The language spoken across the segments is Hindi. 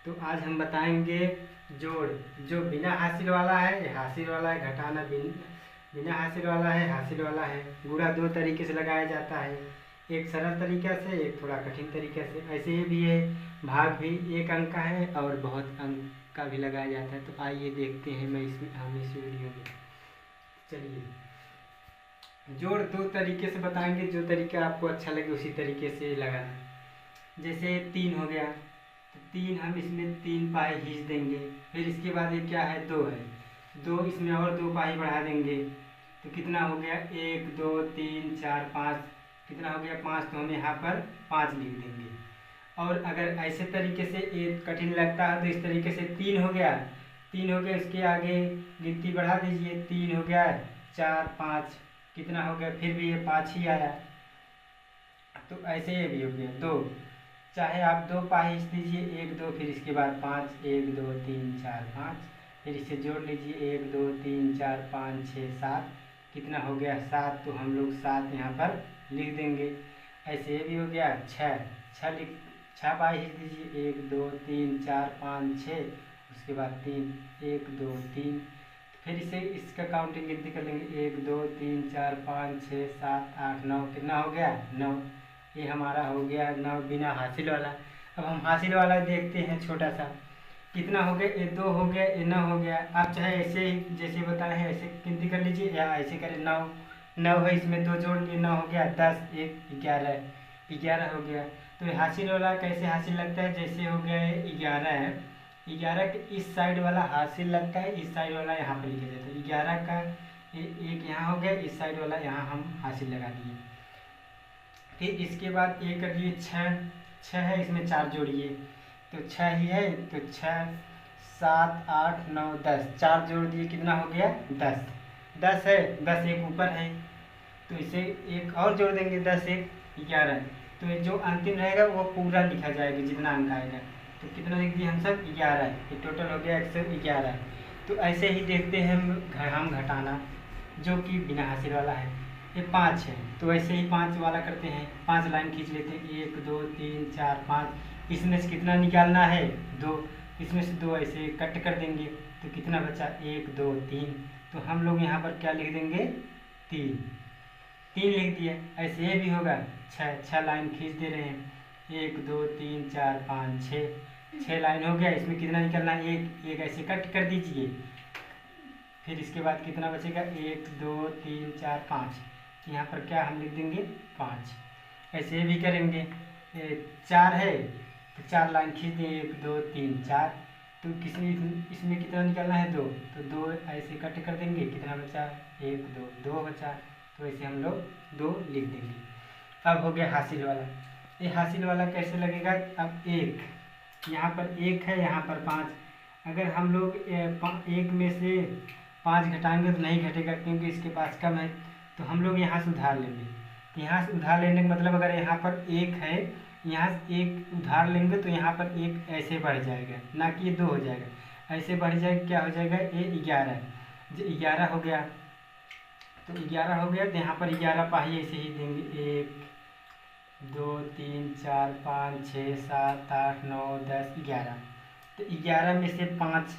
तो आज हम बताएंगे जोड़। जो बिना हासिल वाला है हासिल वाला है, घटाना बिना हासिल वाला है हासिल वाला है। गुणा दो तरीके से लगाया जाता है, एक सरल तरीका से, एक थोड़ा कठिन तरीके से। ऐसे भी है, भाग भी एक अंक का है और बहुत अंक का भी लगाया जाता है। तो आइए देखते हैं हम इस वीडियो में। चलिए, जोड़ दो तरीके से बताएंगे, जो तरीका आपको अच्छा लगे उसी तरीके से लगाना। जैसे 3 हो गया तो 3 हम इसमें 3 पाई खींच देंगे। फिर इसके बाद ये क्या है, 2 है, 2 इसमें और 2 पाई बढ़ा देंगे तो कितना हो गया, 1 2 3 4 5, कितना हो गया 5। तो हम यहाँ पर 5 लिख देंगे। और अगर ऐसे तरीके से ये कठिन लगता है तो इस तरीके से 3 हो गया, 3 हो गया, इसके आगे गिनती बढ़ा दीजिए, 3 हो गया 4 5, कितना हो गया, फिर भी ये 5 ही आया। तो ऐसे ये भी हो गया 2, चाहे आप 2 पाई खींच दीजिए, 1 2, फिर इसके बाद 5, 1 2 3 4 5, फिर इसे जोड़ लीजिए 1 2 3 4 5 6 7, कितना हो गया 7। तो हम लोग 7 यहाँ पर लिख देंगे। ऐसे ये भी हो गया 6 पाई खींच दीजिए, 1 2 3 4 5 6, उसके बाद 3, 1 2 3, फिर इसे इसका काउंटिंग गिनती कर लेंगे, 1 2 3 4 5 6 7 8 9, कितना हो गया 9। ये हमारा हो गया 9 बिना हासिल वाला। अब हम हासिल वाला देखते हैं, छोटा सा कितना हो गया, ये 2 हो गया, ये 9 हो गया। आप चाहे ऐसे ही जैसे बताए हैं ऐसे गिनती कर लीजिए, या ऐसे करें 9 है, इसमें 2 जोड़ लिए 9 हो गया, 10 1 11 हो गया। तो ये हासिल वाला कैसे हासिल लगता है, जैसे हो गया ये 11 है, 11 के इस साइड वाला हासिल लगता है, इस साइड वाला यहाँ पर लिखा जाता है। 11 का एक यहाँ हो गया, इस साइड वाला यहाँ हम हासिल लगा दिए। फिर इसके बाद ये कर लिए 6 है, इसमें 4 जोड़िए तो 6 ही है, तो 6 7 8 9 10, 4 जोड़ दिए, कितना हो गया 10 है, 10 एक ऊपर है तो इसे एक और जोड़ देंगे, 10 1 11। तो ये जो अंतिम रहेगा वो पूरा लिखा जाएगा, जितना अंक आएगा। तो कितना लिख दिए हम सब 11, ये टोटल हो गया 111। तो ऐसे ही देखते हैं हम घटाना, जो कि बिना हासिल वाला है। ये 5 है तो ऐसे ही 5 वाला करते हैं, 5 लाइन खींच लेते हैं, 1 2 3 4 5, इसमें से कितना निकालना है 2, इसमें से 2 ऐसे कट कर देंगे तो कितना बचा 1 2 3। तो हम लोग यहाँ पर क्या लिख देंगे 3 लिख दिए। ऐसे ये भी होगा 6 लाइन खींच दे रहे हैं, 1 2 3 4 5 6 लाइन हो गया, इसमें कितना निकलना है 1 ऐसे कट कर दीजिए। फिर इसके बाद कितना बचेगा 1 2 3 4 5, यहाँ पर क्या हम लिख देंगे 5। ऐसे भी करेंगे, 4 है तो 4 लाइन खींच दें, 1 2 3 4, तो इसमें कितना निकलना है 2, तो 2 ऐसे कट कर देंगे, कितना बचा 1 2 बचा। तो ऐसे हम लोग 2 लिख देंगे। अब हो गया हासिल वाला। ये हासिल वाला कैसे लगेगा, अब 1 यहाँ पर 1 है, यहाँ पर 5, अगर हम लोग 1 में से 5 घटाएंगे तो नहीं घटेगा, क्योंकि इसके पास कम है। तो हम लोग यहाँ से उधार लेंगे, यहाँ से उधार लेने का मतलब अगर यहाँ पर 1 है, यहाँ से 1 उधार लेंगे तो यहाँ पर 1 ऐसे बढ़ जाएगा, ना कि ये 2 हो जाएगा, ऐसे बढ़ जाएगा, क्या हो जाएगा ये 11 हो गया। तो 11 हो गया तो यहाँ पर 11 पाही ऐसे ही देंगे, 1 2 3 4 5 6 7 8 9 10 11। तो 11 में से 5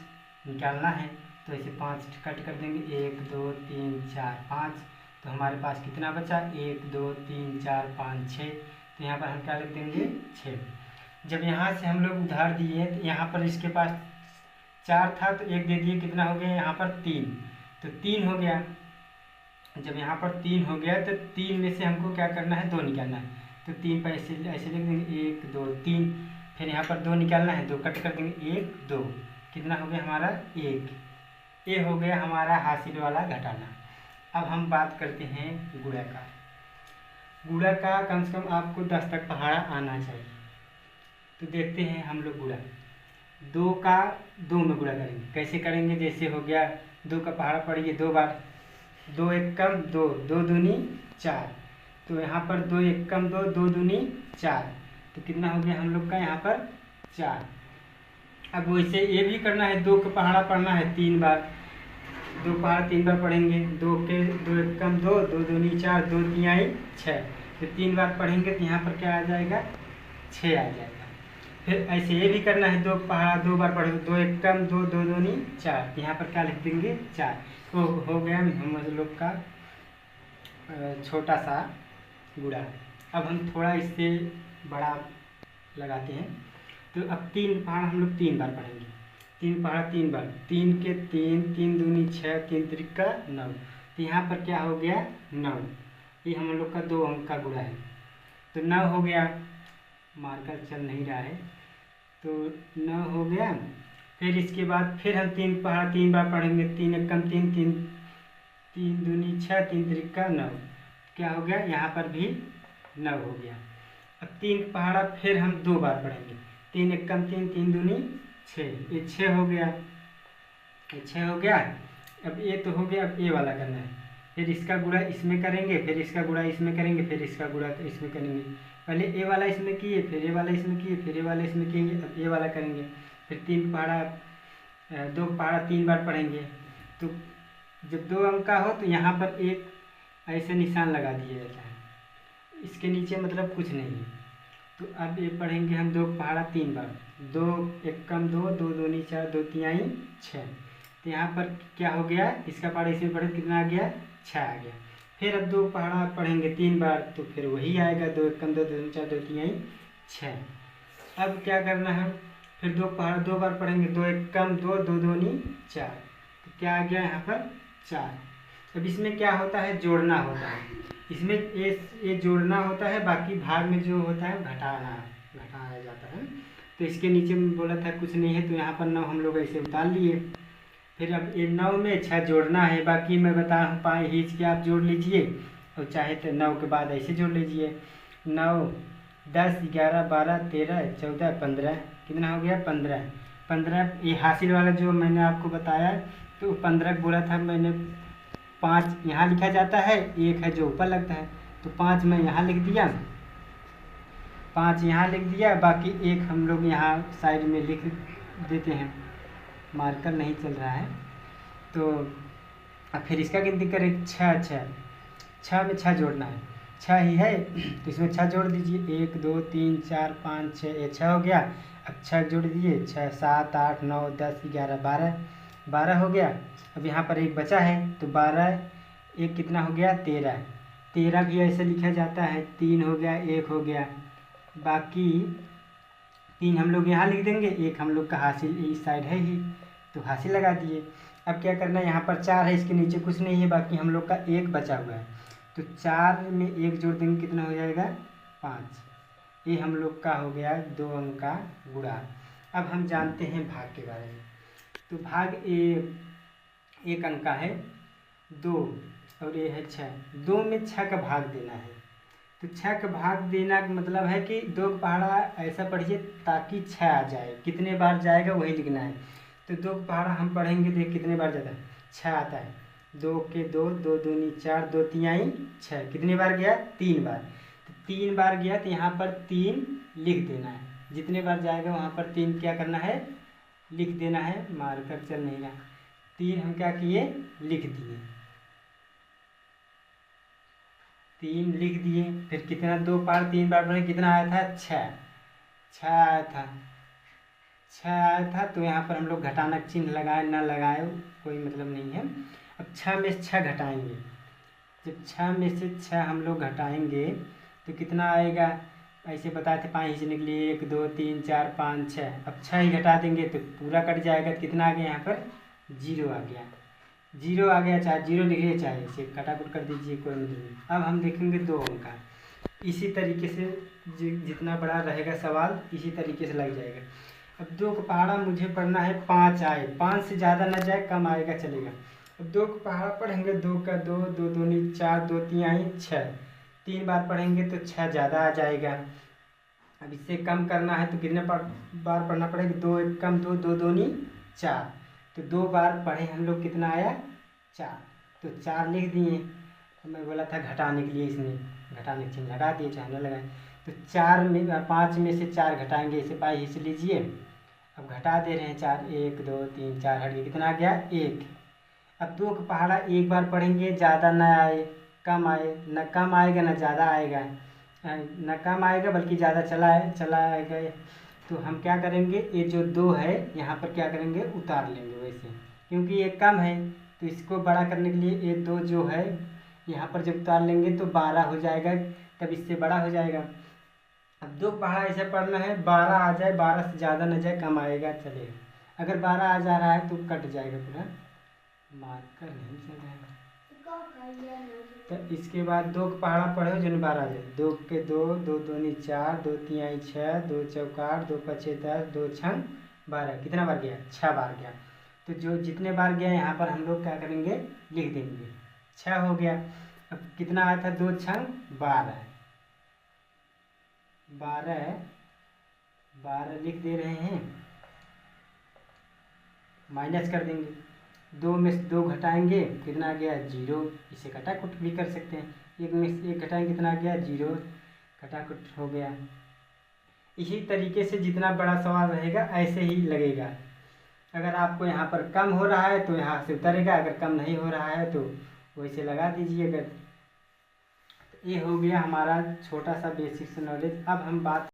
निकालना है तो ऐसे 5 कट कर देंगे, 1 2 3 4 5, तो हमारे पास कितना बचा 1 2 3 4 5 6। तो यहाँ पर हम क्या लिख देंगे 6। जब यहाँ से हम लोग उधार दिए तो यहाँ पर इसके पास 4 था तो 1 दे दिए, कितना हो गया यहाँ पर 3, तो 3 हो गया। जब यहाँ पर 3 हो गया तो 3 में से हमको क्या करना है 2 निकालना है, तो 3 पर ऐसे लिख देंगे 1 2 3, फिर यहाँ पर 2 निकालना है, 2 कट कर देंगे, 1 2, कितना हो गया हमारा 1। ये हो गया हमारा हासिल वाला घटाना। अब हम बात करते हैं गुणा का। गुणा का कम से कम आपको 10 तक पहाड़ा आना चाहिए। तो देखते हैं हम लोग गुणा, 2 का 2 में गुणा करेंगे। कैसे करेंगे, जैसे हो गया 2 का पहाड़ा पढ़िए 2 बार, 2 1 कम 2, 2 दूनी 4, तो यहाँ पर 2 1 कम 2, 2 दूनी 4, तो कितना हो गया हम लोग का यहाँ पर 4। अब वैसे ये भी करना है, 2 का पहाड़ा पढ़ना है 3 बार, 2 पहाड़ा 3 बार पढ़ेंगे, 2 1 कम 2, 2 दूनी 4, 2 तिहाई 6, तो 3 बार पढ़ेंगे तो यहाँ पर क्या आ जाएगा 6 आ जाएगा। फिर ऐसे ये भी करना है, 2 पहाड़ा 2 बार पढ़ेंगे, 2 एक कम 2, 2 दूनी 4, यहाँ पर क्या लिख देंगे 4। तो हो गया हम लोग का छोटा सा गुड़ा। अब हम थोड़ा इससे बड़ा लगाते हैं। तो अब 3 पहाड़ा हम लोग 3 बार पढ़ेंगे, 3 पहाड़ा 3 बार, 3 के 3, 3 दूनी 6, 3 त्रिका 9। तो यहाँ पर क्या हो गया 9। ये हम लोग का 2 अंक का गुड़ा है। तो 9 हो गया, मार्कर चल नहीं रहा है, तो 9 हो गया। फिर इसके बाद फिर हम 3 पहाड़ा 3 बार पढ़ेंगे, 3 एक कम 3, 3 3 दूनी 6, 3 त्रिका 9। क्या हो गया यहाँ पर भी 9 हो गया। अब 3 पहाड़ा फिर हम 2 बार पढ़ेंगे, 3 एक कम 3, 3 दूनी 6, ये 6 हो गया, ये 6 हो गया। अब ये तो हो गया, अब ये वाला करना है। फिर इसका गुणा इसमें करेंगे, फिर इसका गुणा इसमें करेंगे, फिर इसका गुणा इसमें करेंगे। पहले ए वाला इसमें किए, फिर ये वाला इसमें किए, फिर ये वाला इसमें किएंगे, अब ये वाला करेंगे। फिर 3 पहाड़ा 2 पहाड़ा 3 बार पढ़ेंगे। तो जब 2 अंक का हो तो यहाँ पर एक ऐसे निशान लगा दिया जाता है, इसके नीचे मतलब कुछ नहीं है। तो अब ये पढ़ेंगे हम 2 पहाड़ा 3 बार, 2 एक कम 2, 2 दूनी 4, 2 तिहाई 6। तो यहाँ पर क्या हो गया, इसका पहाड़ा इसमें पढ़े कितना आ गया 6 आ गया। फिर अब 2 पहाड़ा पढ़ेंगे 3 बार, तो फिर वही आएगा 2 एक कम 2, 2 दूनी 4, 2 तिहाई 6। अब क्या करना है, फिर 2 पहाड़ा 2 बार पढ़ेंगे, 2 एक कम 2, 2 दूनी 4। तो क्या आ गया यहाँ पर 4। अब इसमें क्या होता है, जोड़ना होता है। इसमें ये जोड़ना होता है, बाकी भाग में जो होता है घटाया जाता है। तो इसके नीचे में बोला था कुछ नहीं है, तो यहाँ पर 9 हम लोग ऐसे उतार लिए। फिर अब ये 9 में 6 जोड़ना है, बाकी मैं बता हूँ 5 खींच के आप जोड़ लीजिए, और चाहे तो 9 के बाद ऐसे जोड़ लीजिए। 9 10 11 12 13 14 15, कितना हो गया 15। 15 ये हासिल वाला जो मैंने आपको बताया, तो 15 बोला था मैंने। 5 यहाँ लिखा जाता है, 1 है जो ऊपर लगता है, तो 5 मैं यहाँ लिख दिया, 5 यहाँ लिख दिया, बाकी 1 हम लोग यहाँ साइड में लिख देते हैं, मार्कर नहीं चल रहा है। तो अब फिर इसका गिनती करें, 6 में 6 जोड़ना है, 6 ही है तो इसमें 6 जोड़ दीजिए, 1 2 3 4 5 6, ये 6 हो गया। अब 6 जोड़ दीजिए, 6 7 8 9 10 11 12 हो गया। अब यहाँ पर 1 बचा है, तो 12 1 कितना हो गया 13। 13 भी ऐसे लिखा जाता है, 3 हो गया, 1 हो गया, बाकी 3 हम लोग यहाँ लिख देंगे, 1 हम लोग का हासिल इस साइड है ही, तो हासिल लगा दिए। अब क्या करना है, यहाँ पर 4 है, इसके नीचे कुछ नहीं है, बाकी हम लोग का 1 बचा हुआ है, तो 4 में 1 जोड़ देंगे, कितना हो जाएगा 5। ये हम लोग का हो गया 2 अंक का गुणा। अब हम जानते हैं भाग के बारे में। तो भाग 1 अंक का है 2, और ये है 6। 2 में 6 का भाग देना है, तो 6 का भाग देना का मतलब है कि 2 पहाड़ा ऐसा पढ़िए ताकि 6 आ जाए, कितने बार जाएगा वही लिखना है। तो 2 पहाड़ा हम पढ़ेंगे, देख कितने बार जाता है 6 आता है, 2 के 2, 2 दूनी 4, 2 तिहाई 6, कितने बार गया 3 बार। तो 3 बार गया, तो यहाँ पर 3 लिख देना है, जितने बार जाएगा वहाँ पर 3 क्या करना है लिख देना है। मार्कर चल नहीं रहा, 3 हम क्या किए लिख दिए, 3 लिख दिए। फिर कितना 2 पहाड़ 3 बार पढ़े, कितना आया था 6 आया था, 6 आया था। तो यहाँ पर हम लोग घटाना चिन्ह लगाए ना लगाए कोई मतलब नहीं है। अब 6 में से 6 घटाएंगे, जब 6 में से 6 हम लोग घटाएंगे तो कितना आएगा, ऐसे बताए थे 5 हिस्से निकले, 1 2 3 4 5 6। अब 6 ही घटा देंगे तो पूरा कट जाएगा, कितना आ गया यहाँ पर 0 आ गया, 0 आ गया, चाहे 0 लिखिए चाहे इसे कटाकुट कर दीजिए, कोई मतलब नहीं। अब हम देखेंगे 2 अंक का, इसी तरीके से जितना बड़ा रहेगा सवाल इसी तरीके से लग जाएगा। अब 2 का पहाड़ा मुझे पढ़ना है 5 आए, 5 से ज़्यादा ना जाए, कम आएगा चलेगा। अब 2 का पहाड़ा पढ़ेंगे, 2 का 2, 2 दूनी 4, 2 तिहाई 6, 3 बार पढ़ेंगे तो 6 ज़्यादा आ जाएगा। अब इससे कम करना है तो कितने बार पढ़ना पड़ेगा, 2 एक कम 2, 2 दूनी 4, तो 2 बार पढ़े हम लोग, कितना आया 4, तो 4 लिख दिए। तो मैं बोला था घटाने के लिए, इसमें घटाने के चिन्ह लगा दिए चाहे न लगाए। तो 5 में से 4 घटाएंगे, इसे 5 हिस्से लीजिए। अब घटा दे रहे हैं 4, 1 2 3 4 हट गया, कितना आ गया 1। अब 2 का पहाड़ा 1 बार पढ़ेंगे, ज़्यादा ना आए कम आए, न कम आएगा न ज़्यादा आएगा, न कम आएगा बल्कि ज़्यादा चला आएगा। तो हम क्या करेंगे, ये जो 2 है यहाँ पर क्या करेंगे, उतार लेंगे वैसे, क्योंकि ये कम है। तो इसको बड़ा करने के लिए ये 2 जो है यहाँ पर जब उतार लेंगे तो 12 हो जाएगा, तब इससे बड़ा हो जाएगा। अब 2 पहाड़ा ऐसे पढ़ना है 12 आ जाए, 12 से ज़्यादा न जाए, कम आएगा चलेगा। अगर 12 आ जा रहा है तो कट जाएगा पूरा, मार्कर नहीं चल रहा है। तो इसके बाद 2 का पहाड़ा पढ़ो जो 12 आ जाए। 2 के 2, 2 दूनी 4, 2 तिहाई 6, 2 चौका 8, 2 पचे 10, 2 छंग 12। कितना बार गया, 6 बार गया। तो जो जितने बार गया यहाँ पर हम लोग क्या करेंगे, लिख देंगे। 6 हो गया। अब कितना आया था, 2 छंग 12, 12 लिख दे रहे हैं, माइनस कर देंगे। 2 में से 2 घटाएंगे, कितना आ गया, 0। इसे कटाकुट भी कर सकते हैं। 1 में से 1 घटाएंगे, कितना आ गया, 0, कटाकुट हो गया। इसी तरीके से जितना बड़ा सवाल रहेगा ऐसे ही लगेगा। अगर आपको यहाँ पर कम हो रहा है तो यहाँ से उतरेगा, अगर कम नहीं हो रहा है तो वैसे लगा दीजिएगा। ये हो गया हमारा छोटा सा बेसिक से नॉलेज। अब हम बात